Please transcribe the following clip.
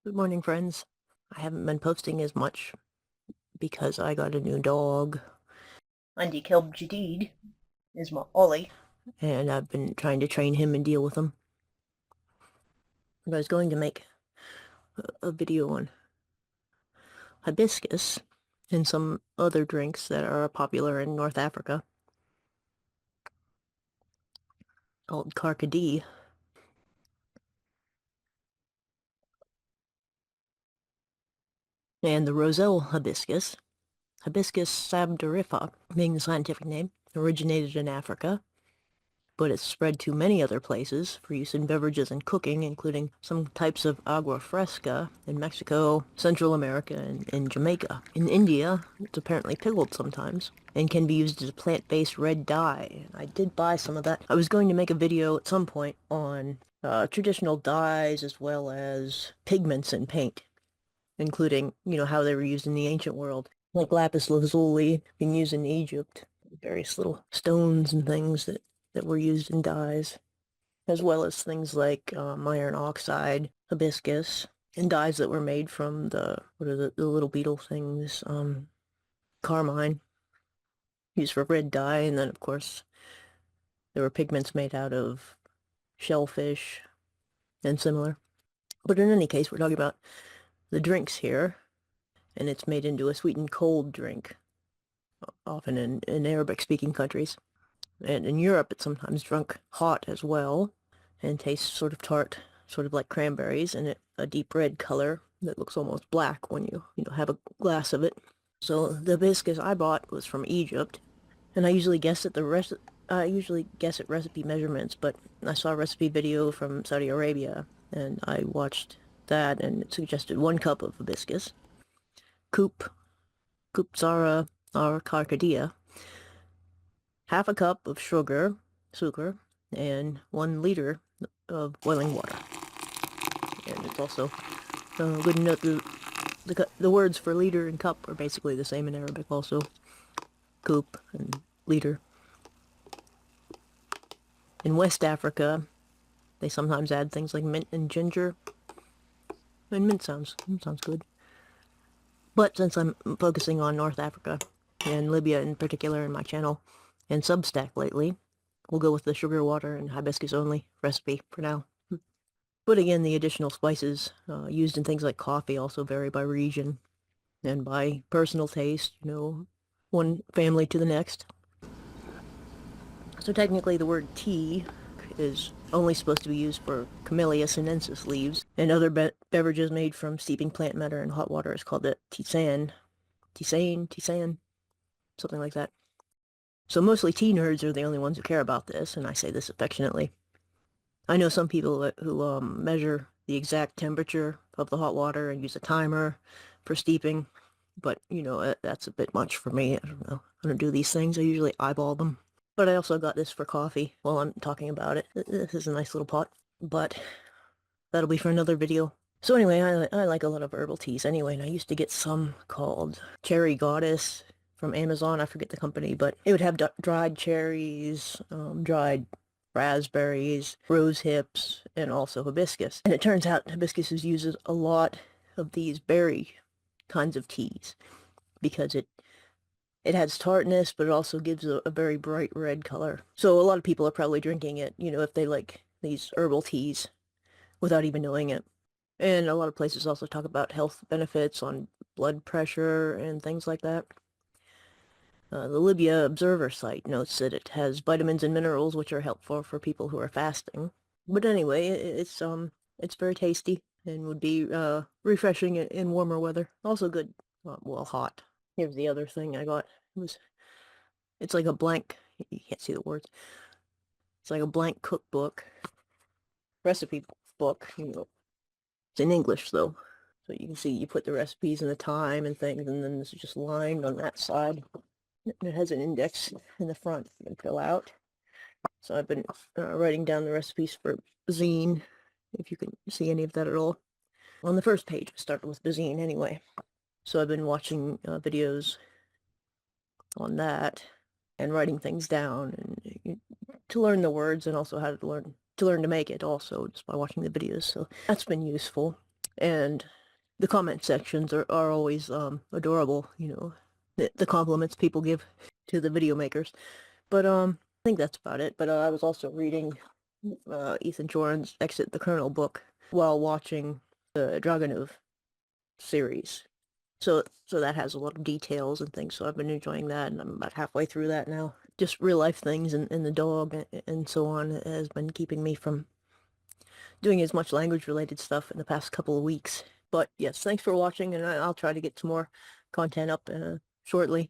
Good morning, friends. I haven't been posting as much because I got a new dog. Andy Kelb Jadid is my Ollie, and I've been trying to train him and deal with him. But I was going to make a video on hibiscus and some other drinks that are popular in North Africa called Karkadih. And the roselle hibiscus, Hibiscus sabdariffa being the scientific name, originated in Africa, but it's spread to many other places for use in beverages and cooking, including some types of agua fresca in Mexico, Central America, and in Jamaica. In India, it's apparently pickled sometimes and can be used as a plant-based red dye. I did buy some of that. I was going to make a video at some point on traditional dyes as well as pigments in paint, including, how they were used in the ancient world, like lapis lazuli being used in Egypt, various little stones and things that were used in dyes, as well as things like iron oxide, hibiscus, and dyes that were made from the little beetle things, carmine, used for red dye, and then, of course, there were pigments made out of shellfish and similar. But in any case, we're talking about the drinks here, and it's made into a sweetened cold drink, often in Arabic-speaking countries. And in Europe, it's sometimes drunk hot as well, and tastes sort of tart, sort of like cranberries, and a deep red color that looks almost black when you have a glass of it. So the hibiscus I bought was from Egypt, and I usually guess at recipe measurements, but I saw a recipe video from Saudi Arabia, and I watched that, and it suggested 1 cup of hibiscus, Coop, Zara, or Karkadih, half a cup of sugar, and 1 liter of boiling water. And it's also good to note the words for liter and cup are basically the same in Arabic also. Coop and liter. In West Africa, they sometimes add things like mint and ginger. And mint sounds good. But since I'm focusing on North Africa and Libya in particular in my channel and Substack lately, we'll go with the sugar water and hibiscus only recipe for now. But again, the additional spices used in things like coffee also vary by region and by personal taste, one family to the next. So technically the word tea is only supposed to be used for Camellia sinensis leaves, and other beverages made from steeping plant matter in hot water is called a tisane, something like that. So mostly tea nerds are the only ones who care about this, and I say this affectionately. I know some people who measure the exact temperature of the hot water and use a timer for steeping, but, that's a bit much for me. I don't know. I don't do these things. I usually eyeball them. But I also got this for coffee while I'm talking about it. This is a nice little pot, but that'll be for another video. So anyway, I like a lot of herbal teas anyway, and I used to get some called Cherry Goddess from Amazon. I forget the company, but it would have dried cherries, dried raspberries, rose hips, and also hibiscus. And it turns out hibiscus uses a lot of these berry kinds of teas because it has tartness, but it also gives a very bright red color. So a lot of people are probably drinking it, if they like these herbal teas without even knowing it. And a lot of places also talk about health benefits on blood pressure and things like that. The Libya Observer site notes that it has vitamins and minerals which are helpful for people who are fasting. But anyway, it's very tasty and would be refreshing in warmer weather. Also good, well, hot. Here's the other thing I got. It's like a blank, you can't see the words. It's like a blank cookbook, recipe book, It's in English though. So you can see you put the recipes and the time and things, and then this is just lined on that side. It has an index in the front you can fill out. So I've been writing down the recipes for Bazine, if you can see any of that at all. On the first page, I started with Bazine anyway. So I've been watching videos on that and writing things down and to learn the words and also how to learn to make it also just by watching the videos. So that's been useful. And the comment sections are always adorable, you know, the compliments people give to the video makers. But I think that's about it. But I was also reading Ethan Chorin's Exit the Colonel book while watching the Dragunov series. So that has a lot of details and things, so I've been enjoying that, and I'm about halfway through that now. Just real life things and the dog and so on has been keeping me from doing as much language related stuff in the past couple of weeks. But yes, thanks for watching, and I'll try to get some more content up shortly.